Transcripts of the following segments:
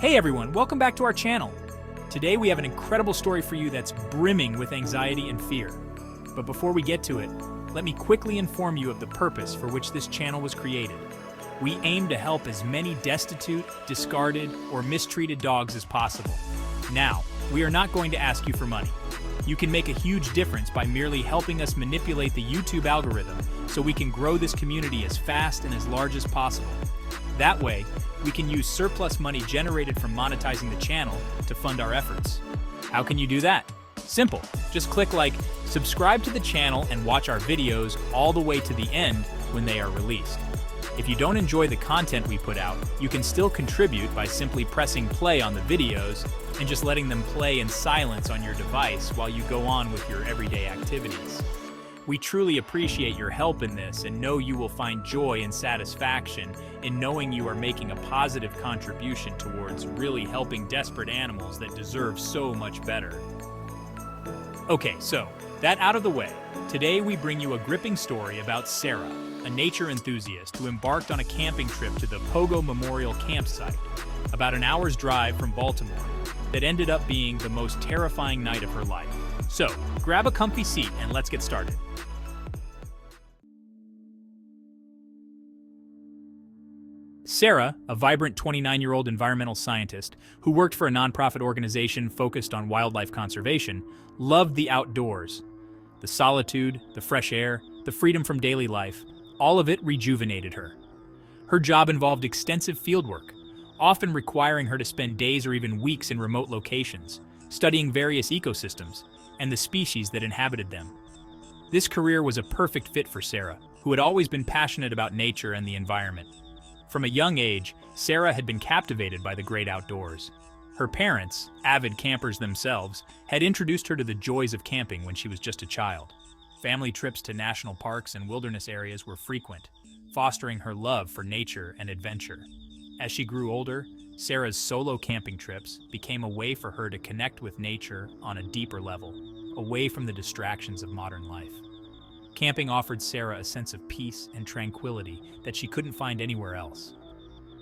Hey everyone, welcome back to our channel. Today we have an incredible story for you that's brimming with anxiety and fear. But before we get to it, let me quickly inform you of the purpose for which this channel was created. We aim to help as many destitute, discarded, or mistreated dogs as possible. Now, we are not going to ask you for money. You can make a huge difference by merely helping us manipulate the YouTube algorithm so we can grow this community as fast and as large as possible. That way, we can use surplus money generated from monetizing the channel to fund our efforts. How can you do that? Simple. Just click like, subscribe to the channel and watch our videos all the way to the end when they are released. If you don't enjoy the content we put out, you can still contribute by simply pressing play on the videos and just letting them play in silence on your device while you go on with your everyday activities. We truly appreciate your help in this and know you will find joy and satisfaction in knowing you are making a positive contribution towards really helping desperate animals that deserve so much better. Okay, so, that out of the way, today we bring you a gripping story about Sarah, a nature enthusiast who embarked on a camping trip to the Pogo Memorial Campsite, about an hour's drive from Baltimore, that ended up being the most terrifying night of her life. So, grab a comfy seat and let's get started. Sarah, a vibrant 29-year-old environmental scientist who worked for a nonprofit organization focused on wildlife conservation, loved the outdoors. The solitude, the fresh air, the freedom from daily life, all of it rejuvenated her. Her job involved extensive fieldwork, often requiring her to spend days or even weeks in remote locations, studying various ecosystems and the species that inhabited them. This career was a perfect fit for Sarah, who had always been passionate about nature and the environment. From a young age, Sarah had been captivated by the great outdoors. Her parents, avid campers themselves, had introduced her to the joys of camping when she was just a child. Family trips to national parks and wilderness areas were frequent, fostering her love for nature and adventure. As she grew older, Sarah's solo camping trips became a way for her to connect with nature on a deeper level, away from the distractions of modern life. Camping offered Sarah a sense of peace and tranquility that she couldn't find anywhere else.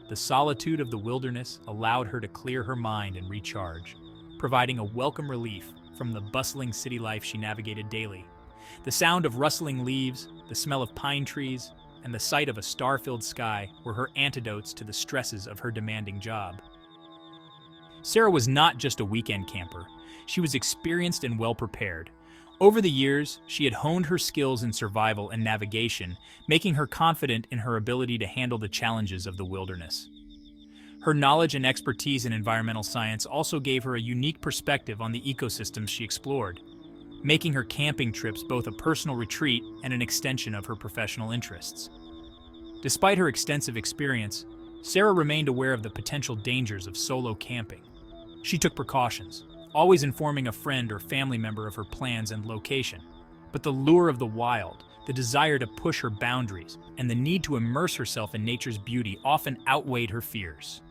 The solitude of the wilderness allowed her to clear her mind and recharge, providing a welcome relief from the bustling city life she navigated daily. The sound of rustling leaves, the smell of pine trees, and the sight of a star-filled sky were her antidotes to the stresses of her demanding job. Sarah was not just a weekend camper. She was experienced and well-prepared. Over the years, she had honed her skills in survival and navigation, making her confident in her ability to handle the challenges of the wilderness. Her knowledge and expertise in environmental science also gave her a unique perspective on the ecosystems she explored, making her camping trips both a personal retreat and an extension of her professional interests. Despite her extensive experience, Sarah remained aware of the potential dangers of solo camping. She took precautions, always informing a friend or family member of her plans and location. But the lure of the wild, the desire to push her boundaries, and the need to immerse herself in nature's beauty often outweighed her fears.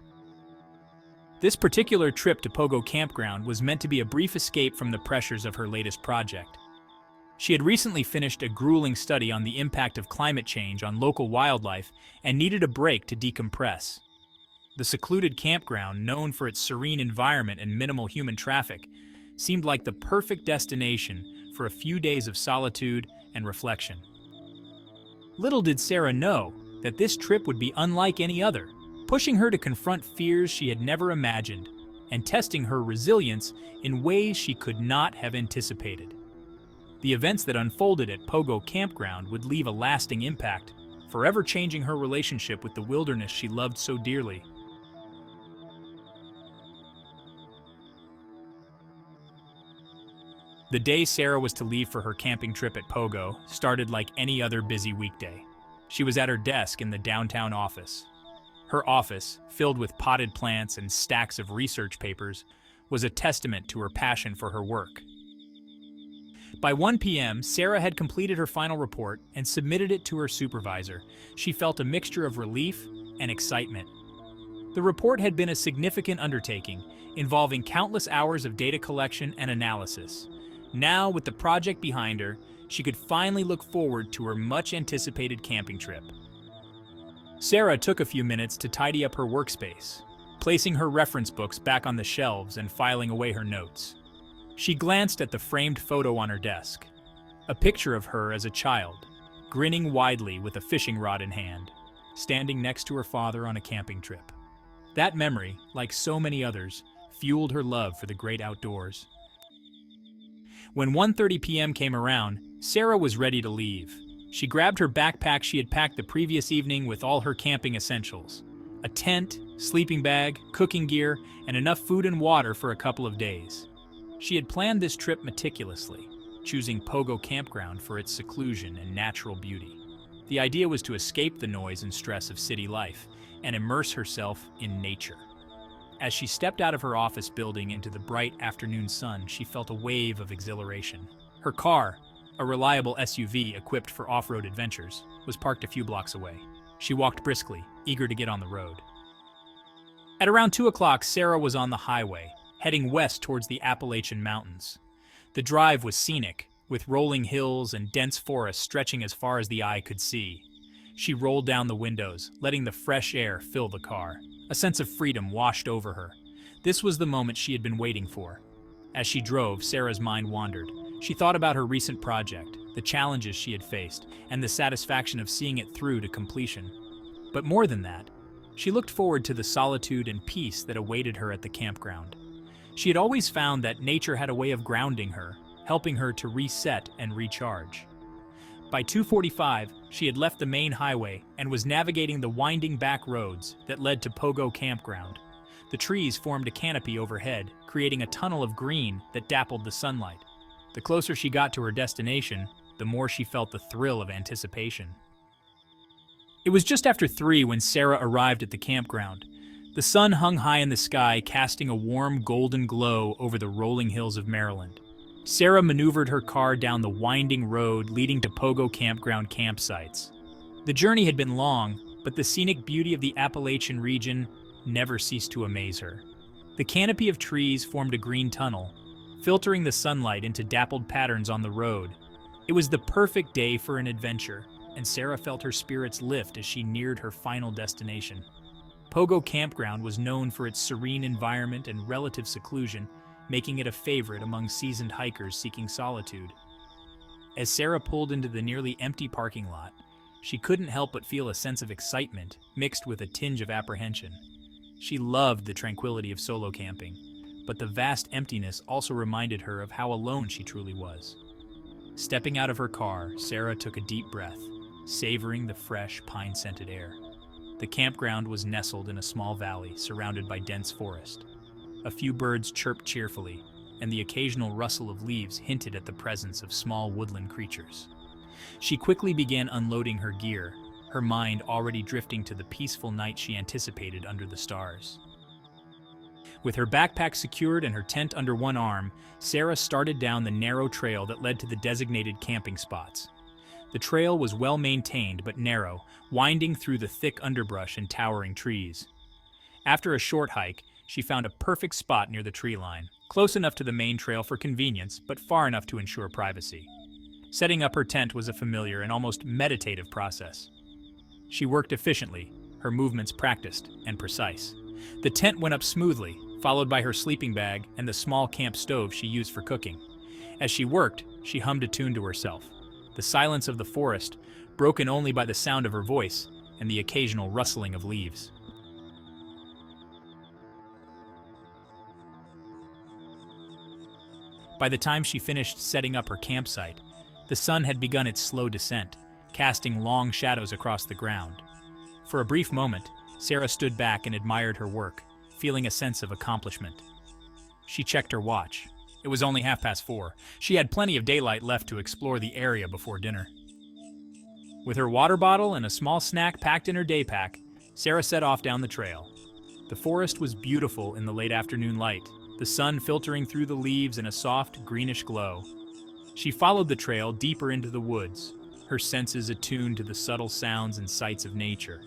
This particular trip to Pogo Campground was meant to be a brief escape from the pressures of her latest project. She had recently finished a grueling study on the impact of climate change on local wildlife and needed a break to decompress. The secluded campground, known for its serene environment and minimal human traffic, seemed like the perfect destination for a few days of solitude and reflection. Little did Sarah know that this trip would be unlike any other, pushing her to confront fears she had never imagined and testing her resilience in ways she could not have anticipated. The events that unfolded at Pogo Campground would leave a lasting impact, forever changing her relationship with the wilderness she loved so dearly. The day Sarah was to leave for her camping trip at Pogo started like any other busy weekday. She was at her desk in the downtown office. Her office, filled with potted plants and stacks of research papers, was a testament to her passion for her work. By 1 p.m., Sarah had completed her final report and submitted it to her supervisor. She felt a mixture of relief and excitement. The report had been a significant undertaking, involving countless hours of data collection and analysis. Now, with the project behind her, she could finally look forward to her much-anticipated camping trip. Sarah took a few minutes to tidy up her workspace. placing her reference books back on the shelves and filing away her notes. She glanced at the framed photo on her desk, a picture of her as a child, grinning widely with a fishing rod in hand, standing next to her father on a camping trip. That memory, like so many others, fueled her love for the great outdoors. When 1:30 p.m. came around, Sarah was ready to leave. She grabbed her backpack she had packed the previous evening with all her camping essentials: a tent, sleeping bag, cooking gear, and enough food and water for a couple of days. She had planned this trip meticulously, choosing Pogo Campground for its seclusion and natural beauty. The idea was to escape the noise and stress of city life and immerse herself in nature. As she stepped out of her office building into the bright afternoon sun, she felt a wave of exhilaration. Her car, a reliable SUV equipped for off-road adventures, was parked a few blocks away. She walked briskly, eager to get on the road. At around 2 o'clock, Sarah was on the highway, heading west towards the Appalachian Mountains. The drive was scenic, with rolling hills and dense forests stretching as far as the eye could see. She rolled down the windows, letting the fresh air fill the car. A sense of freedom washed over her. This was the moment she had been waiting for. As she drove, Sarah's mind wandered. She thought about her recent project, the challenges she had faced, and the satisfaction of seeing it through to completion. But more than that, she looked forward to the solitude and peace that awaited her at the campground. She had always found that nature had a way of grounding her, helping her to reset and recharge. By 2:45, she had left the main highway and was navigating the winding back roads that led to Pogo Campground. The trees formed a canopy overhead, creating a tunnel of green that dappled the sunlight. The closer she got to her destination, the more she felt the thrill of anticipation. It was just after 3 when Sarah arrived at the campground. The sun hung high in the sky, casting a warm golden glow over the rolling hills of Maryland. Sarah maneuvered her car down the winding road leading to Pogo Campground campsites. The journey had been long, but the scenic beauty of the Appalachian region never ceased to amaze her. The canopy of trees formed a green tunnel, filtering the sunlight into dappled patterns on the road. It was the perfect day for an adventure, and Sarah felt her spirits lift as she neared her final destination. Pogo Campground was known for its serene environment and relative seclusion, making it a favorite among seasoned hikers seeking solitude. As Sarah pulled into the nearly empty parking lot, she couldn't help but feel a sense of excitement mixed with a tinge of apprehension. She loved the tranquility of solo camping, but the vast emptiness also reminded her of how alone she truly was. Stepping out of her car, Sarah took a deep breath, savoring the fresh, pine-scented air. The campground was nestled in a small valley surrounded by dense forest. A few birds chirped cheerfully, and the occasional rustle of leaves hinted at the presence of small woodland creatures. She quickly began unloading her gear, her mind already drifting to the peaceful night she anticipated under the stars. With her backpack secured and her tent under one arm, Sarah started down the narrow trail that led to the designated camping spots. The trail was well maintained but narrow, winding through the thick underbrush and towering trees. After a short hike, she found a perfect spot near the tree line, close enough to the main trail for convenience, but far enough to ensure privacy. Setting up her tent was a familiar and almost meditative process. She worked efficiently, her movements practiced and precise. The tent went up smoothly, followed by her sleeping bag and the small camp stove she used for cooking. As she worked, she hummed a tune to herself. The silence of the forest, broken only by the sound of her voice and the occasional rustling of leaves. By the time she finished setting up her campsite, the sun had begun its slow descent, casting long shadows across the ground. For a brief moment, Sarah stood back and admired her work, feeling a sense of accomplishment. She checked her watch. It was only 4:30. She had plenty of daylight left to explore the area before dinner. With her water bottle and a small snack packed in her day pack, Sarah set off down the trail. The forest was beautiful in the late afternoon light, the sun filtering through the leaves in a soft, greenish glow. She followed the trail deeper into the woods, her senses attuned to the subtle sounds and sights of nature.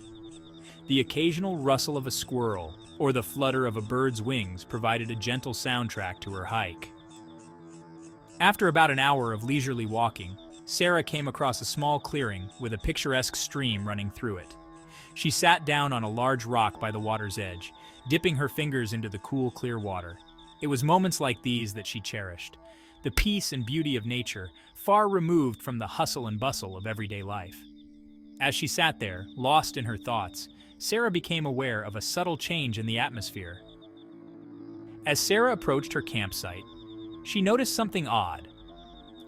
The occasional rustle of a squirrel or the flutter of a bird's wings provided a gentle soundtrack to her hike. After about an hour of leisurely walking, Sarah came across a small clearing with a picturesque stream running through it. She sat down on a large rock by the water's edge, dipping her fingers into the cool, clear water. It was moments like these that she cherished. The peace and beauty of nature, far removed from the hustle and bustle of everyday life. As she sat there, lost in her thoughts, Sarah became aware of a subtle change in the atmosphere. As Sarah approached her campsite, she noticed something odd.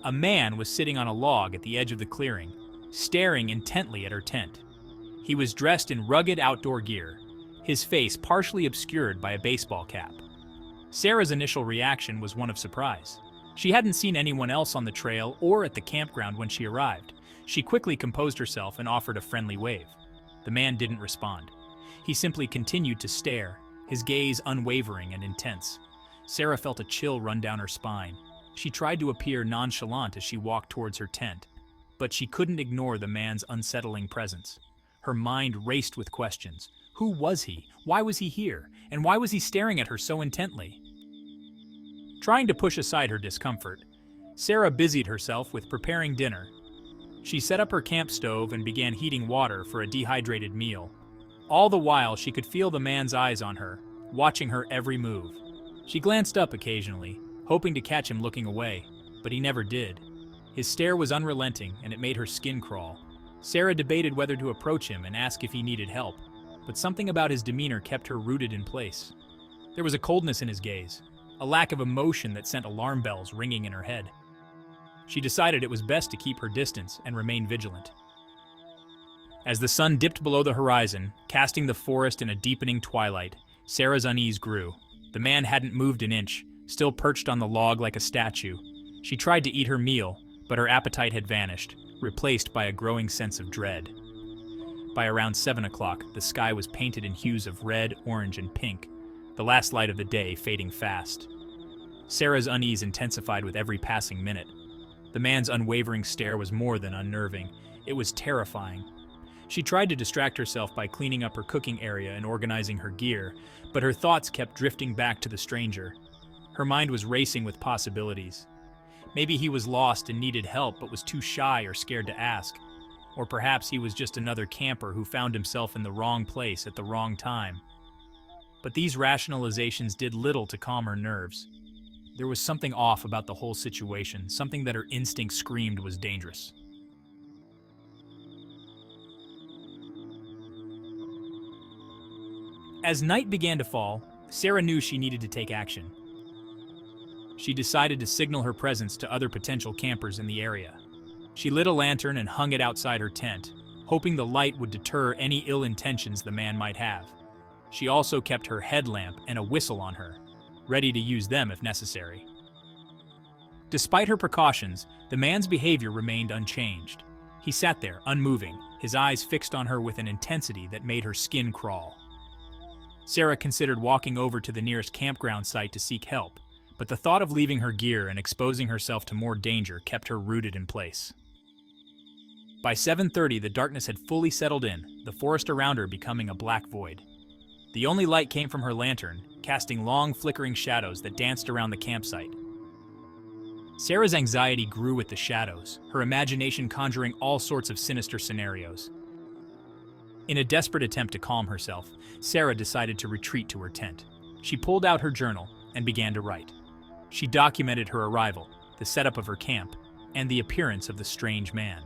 A man was sitting on a log at the edge of the clearing, staring intently at her tent. He was dressed in rugged outdoor gear, his face partially obscured by a baseball cap. Sarah's initial reaction was one of surprise. She hadn't seen anyone else on the trail or at the campground when she arrived. She quickly composed herself and offered a friendly wave. The man didn't respond. He simply continued to stare, his gaze unwavering and intense. Sarah felt a chill run down her spine. She tried to appear nonchalant as she walked towards her tent, but she couldn't ignore the man's unsettling presence. Her mind raced with questions. Who was he? Why was he here? And why was he staring at her so intently? Trying to push aside her discomfort, Sarah busied herself with preparing dinner. She set up her camp stove and began heating water for a dehydrated meal. All the while, she could feel the man's eyes on her, watching her every move. She glanced up occasionally, hoping to catch him looking away, but he never did. His stare was unrelenting, and it made her skin crawl. Sarah debated whether to approach him and ask if he needed help, but something about his demeanor kept her rooted in place. There was a coldness in his gaze, a lack of emotion that sent alarm bells ringing in her head. She decided it was best to keep her distance and remain vigilant. As the sun dipped below the horizon, casting the forest in a deepening twilight, Sarah's unease grew. The man hadn't moved an inch, still perched on the log like a statue. She tried to eat her meal, but her appetite had vanished, replaced by a growing sense of dread. By around 7 o'clock, the sky was painted in hues of red, orange, and pink, the last light of the day fading fast. Sarah's unease intensified with every passing minute. The man's unwavering stare was more than unnerving. It was terrifying. She tried to distract herself by cleaning up her cooking area and organizing her gear, but her thoughts kept drifting back to the stranger. Her mind was racing with possibilities. Maybe he was lost and needed help but was too shy or scared to ask. Or perhaps he was just another camper who found himself in the wrong place at the wrong time. But these rationalizations did little to calm her nerves. There was something off about the whole situation, something that her instinct screamed was dangerous. As night began to fall, Sarah knew she needed to take action. She decided to signal her presence to other potential campers in the area. She lit a lantern and hung it outside her tent, hoping the light would deter any ill intentions the man might have. She also kept her headlamp and a whistle on her, ready to use them if necessary. Despite her precautions, the man's behavior remained unchanged. He sat there, unmoving, his eyes fixed on her with an intensity that made her skin crawl. Sarah considered walking over to the nearest campground site to seek help, but the thought of leaving her gear and exposing herself to more danger kept her rooted in place. By 7:30, the darkness had fully settled in, the forest around her becoming a black void. The only light came from her lantern, casting long, flickering shadows that danced around the campsite. Sarah's anxiety grew with the shadows, her imagination conjuring all sorts of sinister scenarios. In a desperate attempt to calm herself, Sarah decided to retreat to her tent. She pulled out her journal and began to write. She documented her arrival, the setup of her camp, and the appearance of the strange man.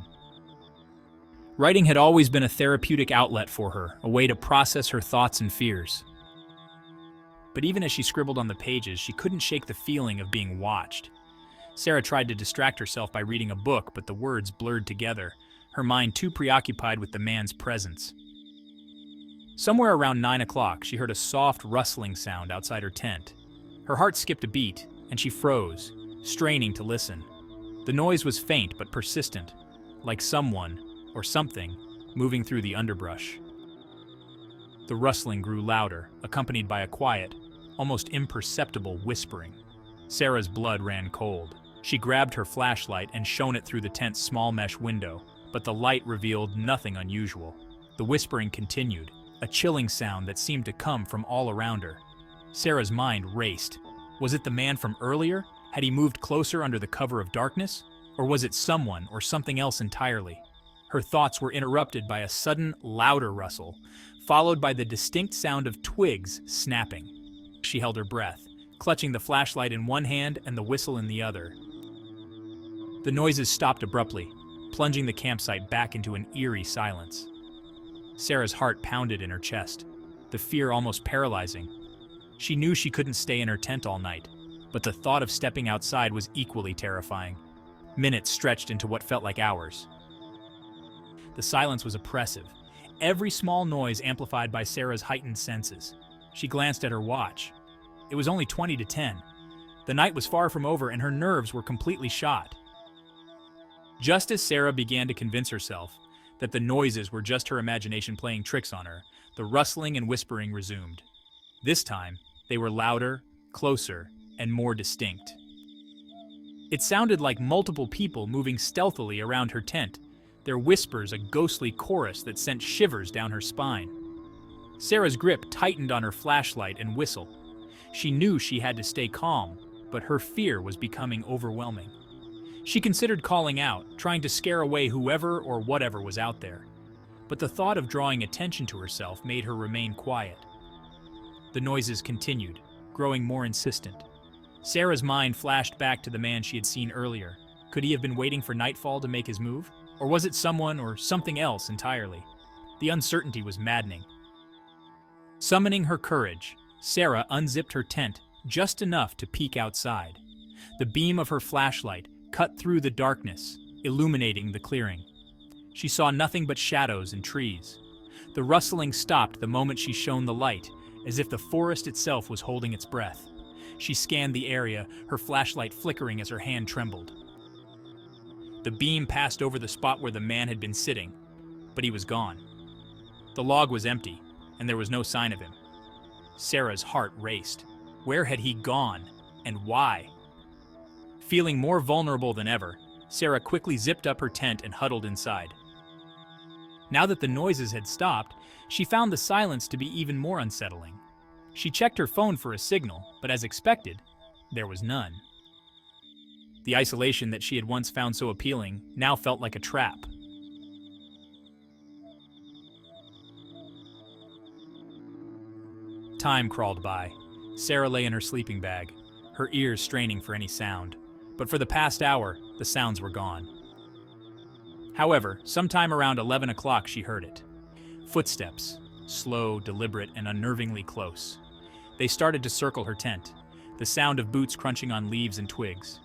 Writing had always been a therapeutic outlet for her, a way to process her thoughts and fears. But even as she scribbled on the pages, she couldn't shake the feeling of being watched. Sarah tried to distract herself by reading a book, but the words blurred together, her mind too preoccupied with the man's presence. Somewhere around 9 o'clock, she heard a soft rustling sound outside her tent. Her heart skipped a beat, and she froze, straining to listen. The noise was faint but persistent, like someone, or something, moving through the underbrush. The rustling grew louder, accompanied by a quiet, almost imperceptible whispering. Sarah's blood ran cold. She grabbed her flashlight and shone it through the tent's small mesh window, but the light revealed nothing unusual. The whispering continued, a chilling sound that seemed to come from all around her. Sarah's mind raced. Was it the man from earlier? Had he moved closer under the cover of darkness? Or was it someone or something else entirely? Her thoughts were interrupted by a sudden, louder rustle, followed by the distinct sound of twigs snapping. She held her breath, clutching the flashlight in one hand and the whistle in the other. The noises stopped abruptly, plunging the campsite back into an eerie silence. Sarah's heart pounded in her chest, the fear almost paralyzing. She knew she couldn't stay in her tent all night, but the thought of stepping outside was equally terrifying. Minutes stretched into what felt like hours. The silence was oppressive, every small noise amplified by Sarah's heightened senses. She glanced at her watch. It was only 20 to 10. The night was far from over and her nerves were completely shot. Just as Sarah began to convince herself that the noises were just her imagination playing tricks on her, the rustling and whispering resumed. This time, they were louder, closer, and more distinct. It sounded like multiple people moving stealthily around her tent, their whispers a ghostly chorus that sent shivers down her spine. Sarah's grip tightened on her flashlight and whistle. She knew she had to stay calm, but her fear was becoming overwhelming. She considered calling out, trying to scare away whoever or whatever was out there. But the thought of drawing attention to herself made her remain quiet. The noises continued, growing more insistent. Sarah's mind flashed back to the man she had seen earlier. Could he have been waiting for nightfall to make his move? Or was it someone or something else entirely? The uncertainty was maddening. Summoning her courage, Sarah unzipped her tent just enough to peek outside. The beam of her flashlight cut through the darkness, illuminating the clearing. She saw nothing but shadows and trees. The rustling stopped the moment she shone the light, as if the forest itself was holding its breath. She scanned the area, her flashlight flickering as her hand trembled. The beam passed over the spot where the man had been sitting, but he was gone. The log was empty, and there was no sign of him. Sarah's heart raced. Where had he gone, and why? Feeling more vulnerable than ever, Sarah quickly zipped up her tent and huddled inside. Now that the noises had stopped, she found the silence to be even more unsettling. She checked her phone for a signal, but as expected, there was none. The isolation that she had once found so appealing now felt like a trap. Time crawled by. Sarah lay in her sleeping bag, her ears straining for any sound. But for the past hour, the sounds were gone. However, sometime around 11 o'clock she heard it. Footsteps, slow, deliberate, and unnervingly close. They started to circle her tent, the sound of boots crunching on leaves and twigs.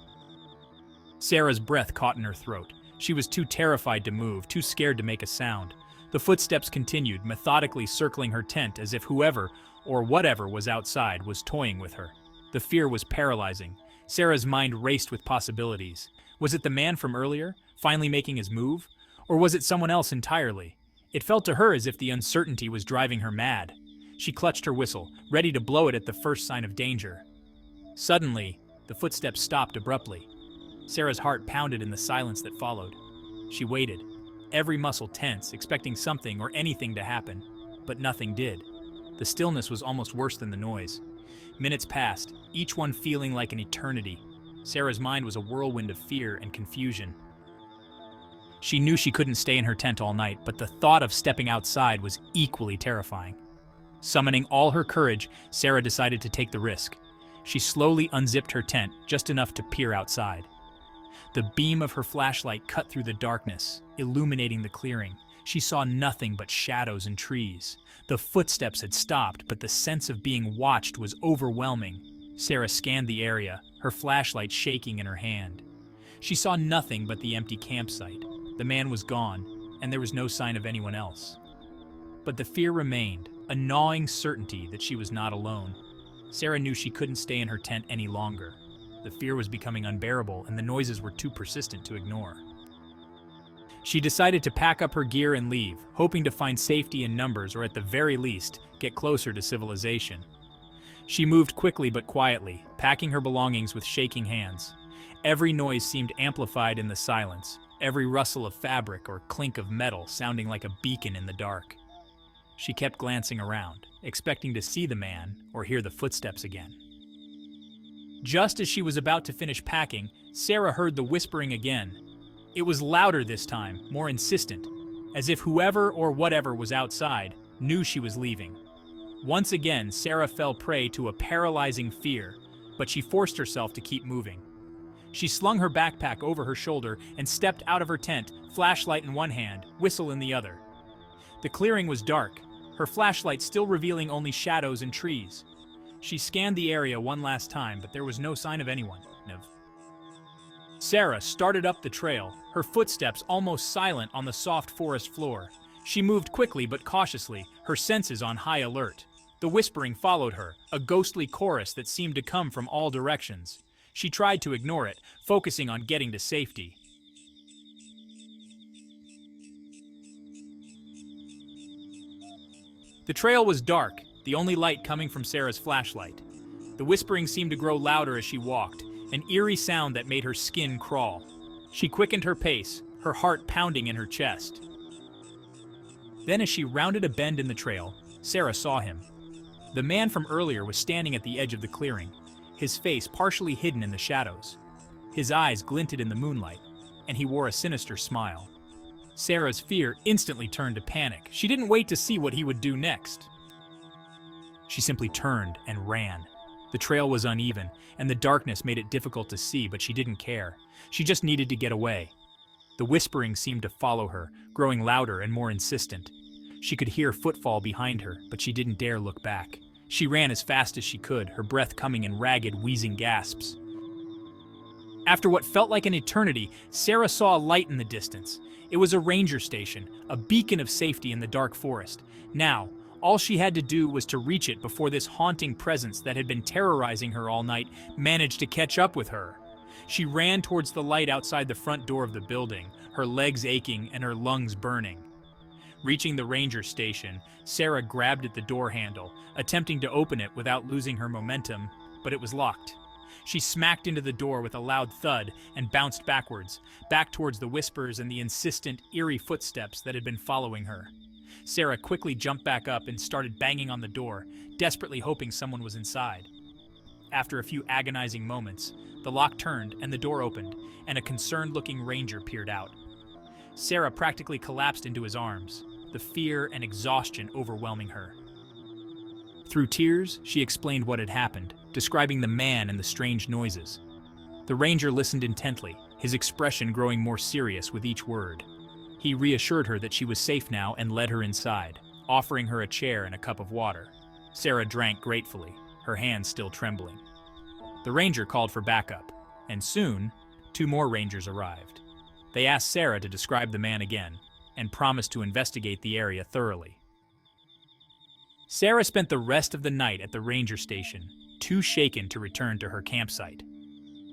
Sarah's breath caught in her throat. She was too terrified to move, too scared to make a sound. The footsteps continued, methodically circling her tent as if whoever or whatever was outside was toying with her. The fear was paralyzing. Sarah's mind raced with possibilities. Was it the man from earlier, finally making his move? Or was it someone else entirely? It felt to her as if the uncertainty was driving her mad. She clutched her whistle, ready to blow it at the first sign of danger. Suddenly, the footsteps stopped abruptly. Sarah's heart pounded in the silence that followed. She waited, every muscle tense, expecting something or anything to happen, but nothing did. The stillness was almost worse than the noise. Minutes passed, each one feeling like an eternity. Sarah's mind was a whirlwind of fear and confusion. She knew she couldn't stay in her tent all night, but the thought of stepping outside was equally terrifying. Summoning all her courage, Sarah decided to take the risk. She slowly unzipped her tent, just enough to peer outside. The beam of her flashlight cut through the darkness, illuminating the clearing. She saw nothing but shadows and trees. The footsteps had stopped, but the sense of being watched was overwhelming. Sarah scanned the area, her flashlight shaking in her hand. She saw nothing but the empty campsite. The man was gone, and there was no sign of anyone else. But the fear remained, a gnawing certainty that she was not alone. Sarah knew she couldn't stay in her tent any longer. The fear was becoming unbearable, and the noises were too persistent to ignore. She decided to pack up her gear and leave, hoping to find safety in numbers or at the very least, get closer to civilization. She moved quickly but quietly, packing her belongings with shaking hands. Every noise seemed amplified in the silence, every rustle of fabric or clink of metal sounding like a beacon in the dark. She kept glancing around, expecting to see the man or hear the footsteps again. Just as she was about to finish packing, Sarah heard the whispering again. It was louder this time, more insistent. as if whoever or whatever was outside knew she was leaving. Once again, Sarah fell prey to a paralyzing fear, but she forced herself to keep moving. She slung her backpack over her shoulder and stepped out of her tent, flashlight in one hand, whistle in the other. The clearing was dark, her flashlight still revealing only shadows and trees. She scanned the area one last time, but there was no sign of anyone. Sarah started up the trail, her footsteps almost silent on the soft forest floor. She moved quickly but cautiously, her senses on high alert. The whispering followed her, a ghostly chorus that seemed to come from all directions. She tried to ignore it, focusing on getting to safety. The trail was dark, the only light coming from Sarah's flashlight. The whispering seemed to grow louder as she walked, an eerie sound that made her skin crawl. She quickened her pace, her heart pounding in her chest. Then as she rounded a bend in the trail, Sarah saw him. The man from earlier was standing at the edge of the clearing, his face partially hidden in the shadows. His eyes glinted in the moonlight, and he wore a sinister smile. Sarah's fear instantly turned to panic. She didn't wait to see what he would do next. She simply turned and ran. The trail was uneven, and the darkness made it difficult to see, but she didn't care. She just needed to get away. The whispering seemed to follow her, growing louder and more insistent. She could hear footfall behind her, but she didn't dare look back. She ran as fast as she could, her breath coming in ragged, wheezing gasps. After what felt like an eternity, Sarah saw a light in the distance. It was a ranger station, a beacon of safety in the dark forest. Now, all she had to do was to reach it before this haunting presence that had been terrorizing her all night managed to catch up with her. She ran towards the light outside the front door of the building, her legs aching and her lungs burning. Reaching the ranger station, Sarah grabbed at the door handle, attempting to open it without losing her momentum, but it was locked. She smacked into the door with a loud thud and bounced backwards, back towards the whispers and the insistent, eerie footsteps that had been following her. Sarah quickly jumped back up and started banging on the door, desperately hoping someone was inside. After a few agonizing moments, the lock turned and the door opened, and a concerned-looking ranger peered out. Sarah practically collapsed into his arms, the fear and exhaustion overwhelming her. Through tears, she explained what had happened, describing the man and the strange noises. The ranger listened intently, his expression growing more serious with each word. He reassured her that she was safe now and led her inside, offering her a chair and a cup of water. Sarah drank gratefully, her hands still trembling. The ranger called for backup, and soon, 2 more rangers arrived. They asked Sarah to describe the man again, and promised to investigate the area thoroughly. Sarah spent the rest of the night at the ranger station, too shaken to return to her campsite.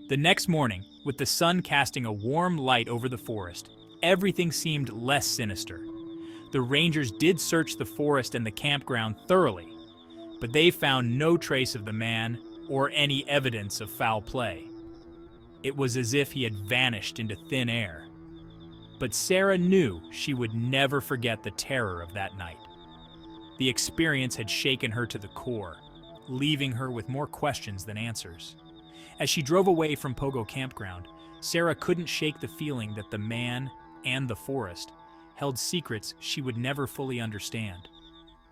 The next morning, with the sun casting a warm light over the forest, everything seemed less sinister. The rangers did search the forest and the campground thoroughly, but they found no trace of the man or any evidence of foul play. It was as if he had vanished into thin air. But Sarah knew she would never forget the terror of that night. The experience had shaken her to the core, leaving her with more questions than answers. As she drove away from Pogo Campground, Sarah couldn't shake the feeling that the man and the forest held secrets she would never fully understand.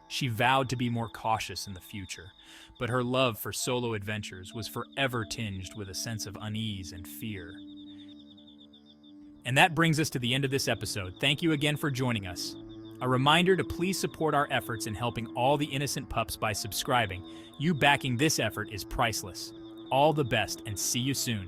She vowed to be more cautious in the future, but her love for solo adventures was forever tinged with a sense of unease and fear. And that brings us to the end of this episode. Thank you again for joining us. A reminder to please support our efforts in helping all the innocent pups by subscribing. You backing this effort is priceless. All the best, and see you soon.